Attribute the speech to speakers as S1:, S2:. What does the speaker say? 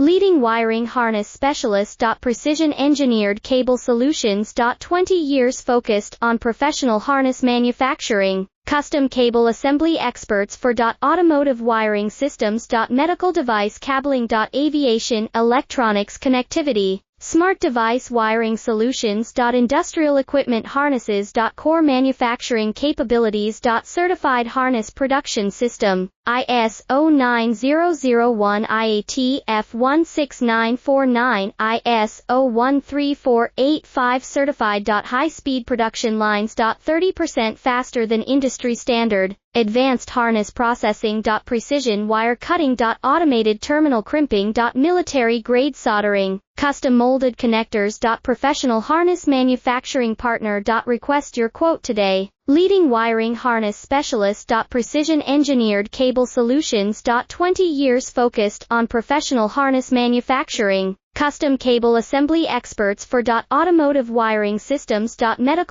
S1: Leading wiring harness specialist. Precision engineered cable solutions. 20 years focused on professional harness manufacturing, custom cable assembly experts for automotive wiring systems. Medical device cabling. Aviation, electronics connectivity, smart device wiring solutions. Industrial equipment harnesses. Core manufacturing capabilities. Certified harness production system, ISO 9001 IAT F16949, ISO 13485 certified. High-speed production lines. 30% faster than industry standard, advanced harness processing. Precision wire cutting. Automated terminal crimping. Military-grade soldering, custom molded connectors. Professional harness manufacturing partner. Request your quote today. Leading wiring harness specialist. Precision engineered cable solutions. 20 years focused on professional harness manufacturing, custom cable assembly experts for automotive wiring systems. Medical